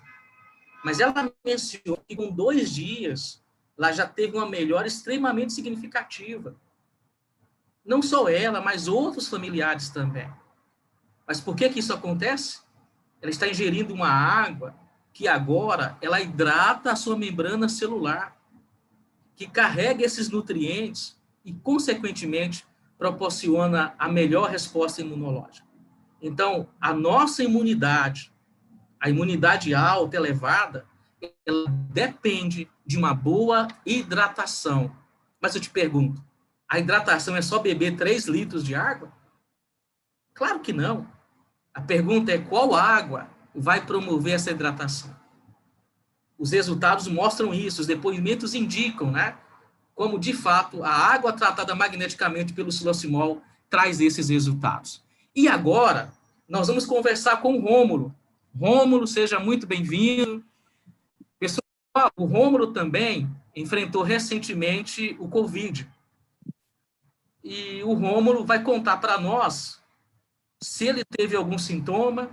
mas ela mencionou que com 2 dias ela já teve uma melhora extremamente significativa. Não só ela, mas outros familiares também. Mas por que isso acontece? Ela está ingerindo uma água que agora ela hidrata a sua membrana celular, que carrega esses nutrientes e, consequentemente, proporciona a melhor resposta imunológica. Então, a nossa imunidade, a imunidade alta, elevada, ela depende de uma boa hidratação. Mas eu te pergunto, a hidratação é só beber 3 litros de água? Claro que não. A pergunta é qual água vai promover essa hidratação? os resultados mostram isso, os depoimentos indicam, né? Como, de fato, a água tratada magneticamente pelo silocimol traz esses resultados. E agora, nós vamos conversar com o Rômulo. Rômulo, seja muito bem-vindo. Pessoal, o Rômulo também enfrentou recentemente o Covid. E o Rômulo vai contar para nós se ele teve algum sintoma,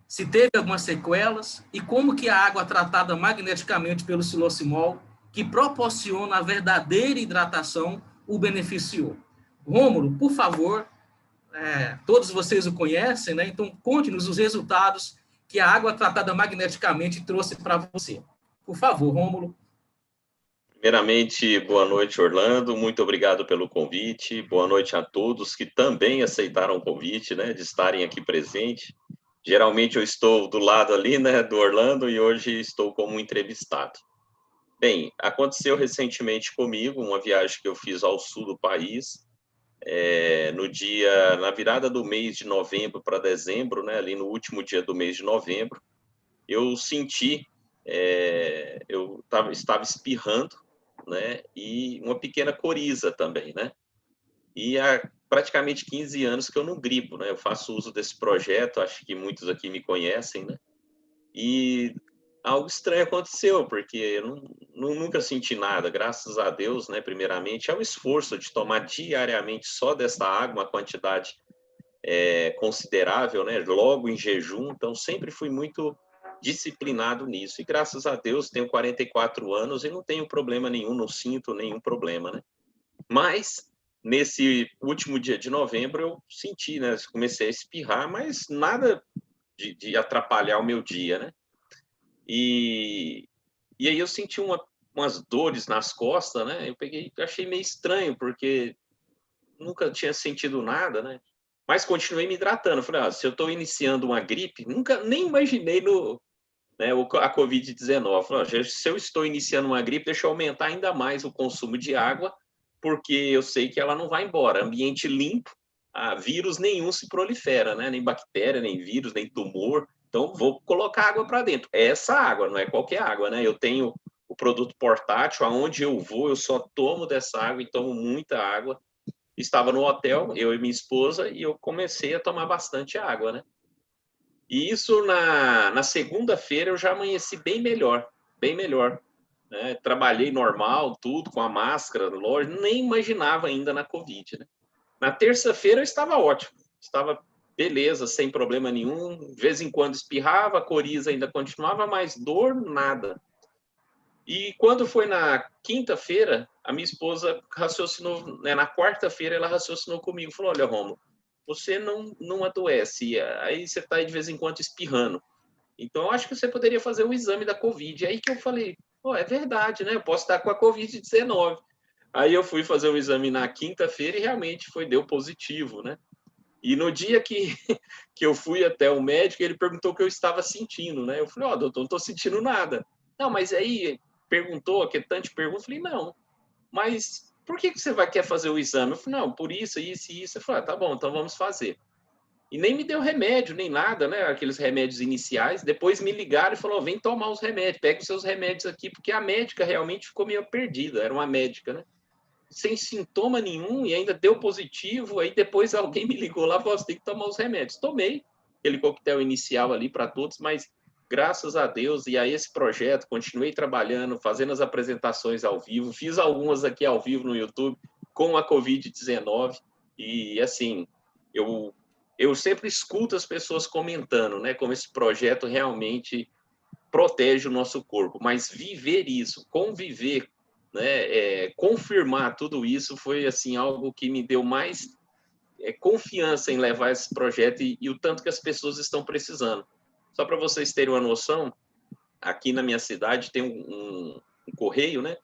se teve algumas sequelas e como que a água tratada magneticamente pelo silocimol, que proporciona a verdadeira hidratação, o beneficiou. Rômulo, por favor, todos vocês o conhecem, né? Então conte-nos os resultados que a água tratada magneticamente trouxe para você. Por favor, Rômulo. Primeiramente, boa noite, Orlando. Muito obrigado pelo convite. Boa noite a todos que também aceitaram o convite, né, de estarem aqui presentes. Geralmente eu estou do lado ali, né, do Orlando, e hoje estou como entrevistado. Bem, aconteceu recentemente comigo uma viagem que eu fiz ao sul do país, na virada do mês de novembro para dezembro, né, ali no último dia do mês de novembro, eu senti, eu estava espirrando, né, e uma pequena coriza também, né, e há praticamente 15 anos que eu não gripo, né, eu faço uso desse projeto, acho que muitos aqui me conhecem, né, e algo estranho aconteceu, porque eu nunca senti nada, graças a Deus, né, primeiramente, é o esforço de tomar diariamente só dessa água, uma quantidade considerável, né, logo em jejum, então sempre fui muito disciplinado nisso, e graças a Deus tenho 44 anos e não tenho problema nenhum, não sinto nenhum problema, né? Mas nesse último dia de novembro eu senti, né, comecei a espirrar, mas nada de atrapalhar o meu dia, né? E aí eu senti umas dores nas costas, né? Eu achei meio estranho, porque nunca tinha sentido nada, né? Mas continuei me hidratando. Falei, se eu estou iniciando uma gripe, nunca nem imaginei a Covid-19. Se eu estou iniciando uma gripe, deixa eu aumentar ainda mais o consumo de água, porque eu sei que ela não vai embora. Ambiente limpo, vírus nenhum se prolifera, né? Nem bactéria, nem vírus, nem tumor. Então, vou colocar água para dentro. Essa água, não é qualquer água, né? Eu tenho o produto portátil, aonde eu vou, eu só tomo dessa água e tomo muita água. Estava no hotel, eu e minha esposa, e eu comecei a tomar bastante água, né? E isso na segunda-feira eu já amanheci bem melhor, né? Trabalhei normal, tudo, com a máscara, lógico, nem imaginava ainda na Covid, né? Na terça-feira eu estava ótimo, estava beleza, sem problema nenhum, de vez em quando espirrava, a coriza ainda continuava, mas dor, nada. E quando foi na quinta-feira, a minha esposa raciocinou, né, na quarta-feira ela raciocinou comigo, falou, olha, Rômulo, você não adoece, aí você está de vez em quando espirrando. Então, eu acho que você poderia fazer o exame da Covid. Aí que eu falei, é verdade, né? Eu posso estar com a Covid-19. Aí eu fui fazer o exame na quinta-feira e realmente deu positivo, né? E no dia que eu fui até o médico, ele perguntou o que eu estava sentindo, né? Eu falei, doutor, não estou sentindo nada. Não, mas aí perguntou, que tanta pergunta, eu falei, não, mas por que você quer fazer o exame? Eu falei, não, por isso, isso e isso. Eu falei, tá bom, então vamos fazer. E nem me deu remédio, nem nada, né? Aqueles remédios iniciais. Depois me ligaram e falou, vem tomar os remédios, pega os seus remédios aqui, porque a médica realmente ficou meio perdida, era uma médica, né? Sem sintoma nenhum e ainda deu positivo. Aí depois alguém me ligou lá e falou, você tem que tomar os remédios. Tomei aquele coquetel inicial ali para todos, mas graças a Deus e a esse projeto, continuei trabalhando, fazendo as apresentações ao vivo, fiz algumas aqui ao vivo no YouTube com a Covid-19 e, assim, eu sempre escuto as pessoas comentando, né, como esse projeto realmente protege o nosso corpo, mas viver isso, conviver, né, confirmar tudo isso foi, assim, algo que me deu mais confiança em levar esse projeto e o tanto que as pessoas estão precisando. Só para vocês terem uma noção, aqui na minha cidade tem um correio, né?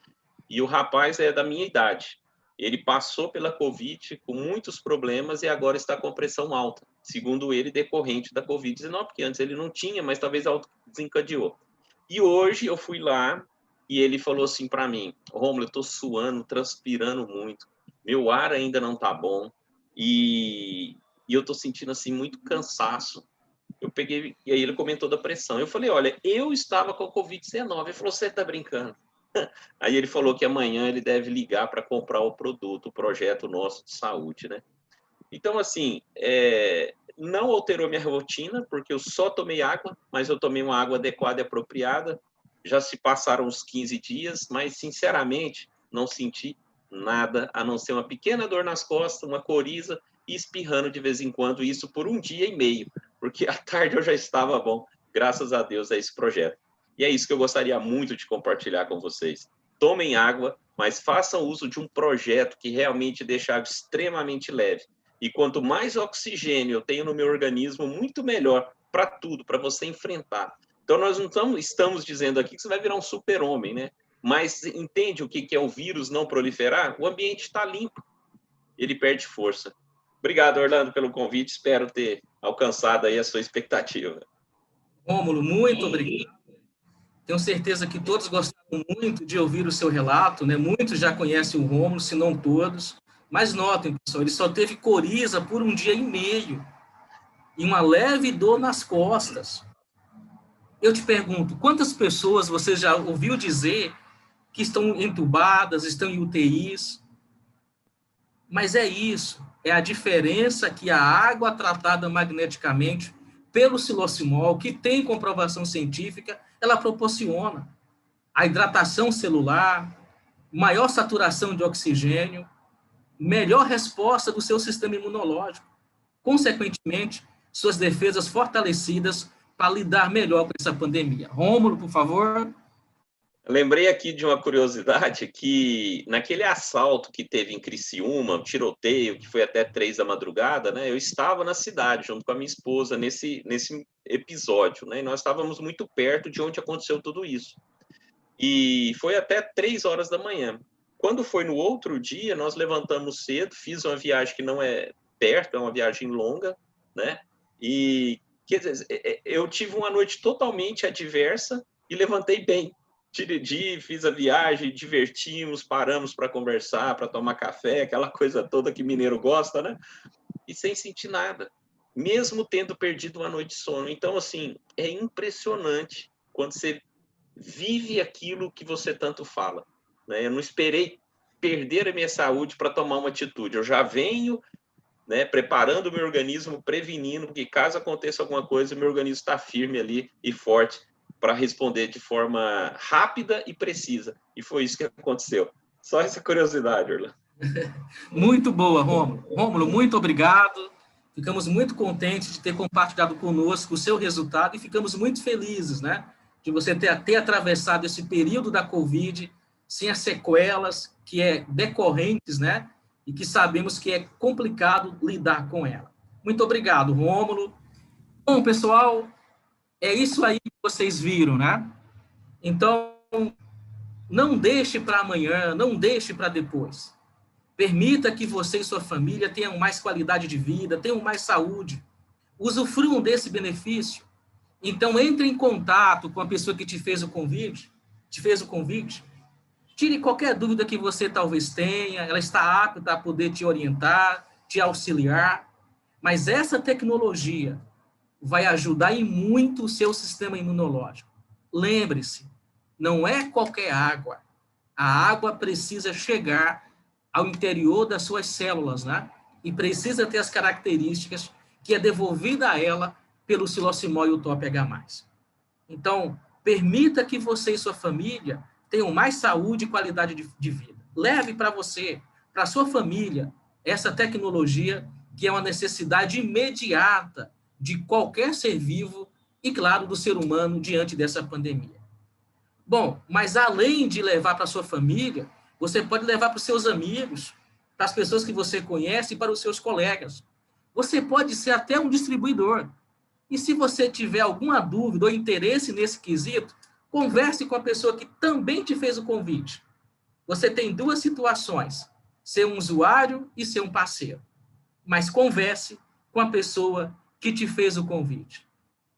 E o rapaz é da minha idade. Ele passou pela Covid com muitos problemas e agora está com pressão alta, segundo ele, decorrente da Covid-19, porque antes ele não tinha, mas talvez desencadeou. E hoje eu fui lá e ele falou assim para mim, Rômulo, eu estou suando, transpirando muito, meu ar ainda não está bom e eu estou sentindo assim muito cansaço. eu peguei, e aí ele comentou da pressão. Eu falei, olha, eu estava com a Covid-19. Ele falou, você está brincando? Aí ele falou que amanhã ele deve ligar para comprar o produto, o projeto nosso de saúde, né? Então, assim, não alterou minha rotina, porque eu só tomei água, mas eu tomei uma água adequada e apropriada. Já se passaram uns 15 dias, mas, sinceramente, não senti nada, a não ser uma pequena dor nas costas, uma coriza e espirrando de vez em quando, isso por 1 dia e meio, porque à tarde eu já estava bom, graças a Deus a esse projeto. E é isso que eu gostaria muito de compartilhar com vocês. Tomem água, mas façam uso de um projeto que realmente deixa a água extremamente leve. E quanto mais oxigênio eu tenho no meu organismo, muito melhor para tudo, para você enfrentar. Então, nós não estamos dizendo aqui que você vai virar um super-homem, né? Mas entende o que é o vírus não proliferar? O ambiente está limpo, ele perde força. Obrigado, Orlando, pelo convite. Espero ter alcançado aí a sua expectativa. Rômulo, muito obrigado. Tenho certeza que todos gostaram muito de ouvir o seu relato, né? Muitos já conhecem o Rômulo, se não todos. Mas notem, pessoal, ele só teve coriza por 1 dia e meio e uma leve dor nas costas. Eu te pergunto, quantas pessoas você já ouviu dizer que estão entubadas, estão em UTIs? Mas é isso, é a diferença que a água tratada magneticamente pelo silocimol, que tem comprovação científica, ela proporciona. A hidratação celular, maior saturação de oxigênio, melhor resposta do seu sistema imunológico. Consequentemente, suas defesas fortalecidas para lidar melhor com essa pandemia. Rômulo, por favor. Lembrei aqui de uma curiosidade que naquele assalto que teve em Criciúma, um tiroteio que foi até 3 da madrugada, né? Eu estava na cidade junto com a minha esposa nesse episódio, né? E nós estávamos muito perto de onde aconteceu tudo isso. E foi até 3 horas da manhã. Quando foi no outro dia, nós levantamos cedo, fiz uma viagem que não é perto, é uma viagem longa, né? E quer dizer, eu tive uma noite totalmente adversa e levantei bem. Dirigi, fiz a viagem, divertimos, paramos para conversar, para tomar café, aquela coisa toda que mineiro gosta, né? E sem sentir nada, mesmo tendo perdido uma noite de sono. Então, assim, é impressionante quando você vive aquilo que você tanto fala, né? Eu não esperei perder a minha saúde para tomar uma atitude. Eu já venho, né, preparando o meu organismo, prevenindo, porque caso aconteça alguma coisa, o meu organismo está firme ali e forte para responder de forma rápida e precisa. E foi isso que aconteceu. Só essa curiosidade, Orlando. Muito boa, Rômulo. Rômulo, muito obrigado. Ficamos muito contentes de ter compartilhado conosco o seu resultado e ficamos muito felizes, né, de você ter atravessado esse período da Covid sem as sequelas que decorrentes, né, e que sabemos que é complicado lidar com ela. Muito obrigado, Rômulo. Bom, pessoal, é isso aí que vocês viram, né? Então, não deixe para amanhã, não deixe para depois. Permita que você e sua família tenham mais qualidade de vida, tenham mais saúde. Usufruam desse benefício. Então, entre em contato com a pessoa que te fez o convite. Tire qualquer dúvida que você talvez tenha, ela está apta a poder te orientar, te auxiliar. Mas essa tecnologia vai ajudar em muito o seu sistema imunológico. Lembre-se, não é qualquer água. A água precisa chegar ao interior das suas células, né? E precisa ter as características que é devolvida a ela pelo silocimol e o TOP-H+. Então, permita que você e sua família tenham mais saúde e qualidade de vida. Leve para você, para sua família, essa tecnologia que é uma necessidade imediata de qualquer ser vivo e, claro, do ser humano diante dessa pandemia. Bom, mas além de levar para sua família, você pode levar para os seus amigos, para as pessoas que você conhece e para os seus colegas. Você pode ser até um distribuidor. E se você tiver alguma dúvida ou interesse nesse quesito, converse com a pessoa que também te fez o convite. Você tem 2 situações, ser um usuário e ser um parceiro. Mas converse com a pessoa que te fez o convite.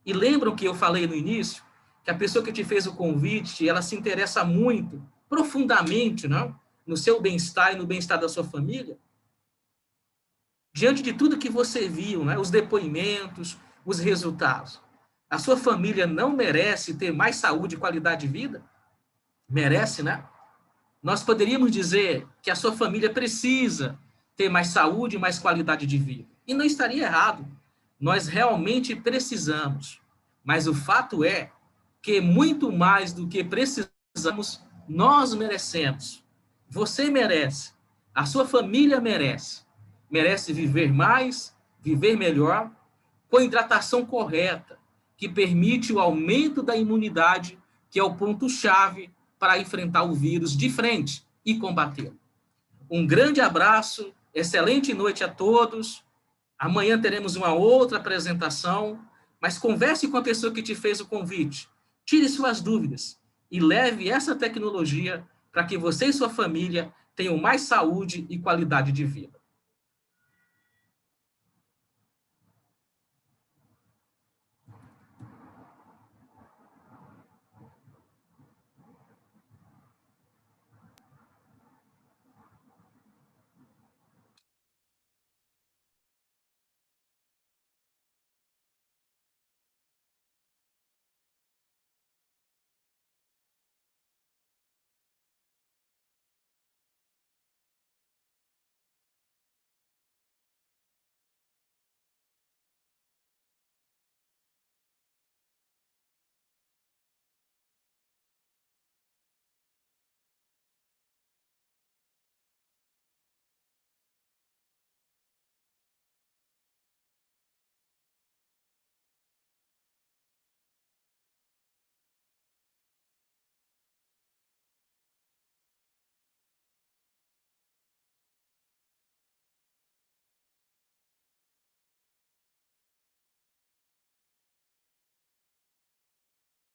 E lembram que eu falei no início que a pessoa que te fez o convite, ela se interessa muito, profundamente, não? No seu bem-estar e no bem-estar da sua família? Diante de tudo que você viu, né? Os depoimentos, os resultados. A sua família não merece ter mais saúde e qualidade de vida? Merece, né? Nós poderíamos dizer que a sua família precisa ter mais saúde e mais qualidade de vida. E não estaria errado. Nós realmente precisamos. Mas o fato é que muito mais do que precisamos, nós merecemos. Você merece. A sua família merece. Merece viver mais, viver melhor, com hidratação correta, que permite o aumento da imunidade, que é o ponto-chave para enfrentar o vírus de frente e combatê-lo. Um grande abraço, excelente noite a todos. Amanhã teremos uma outra apresentação, mas converse com a pessoa que te fez o convite. Tire suas dúvidas e leve essa tecnologia para que você e sua família tenham mais saúde e qualidade de vida.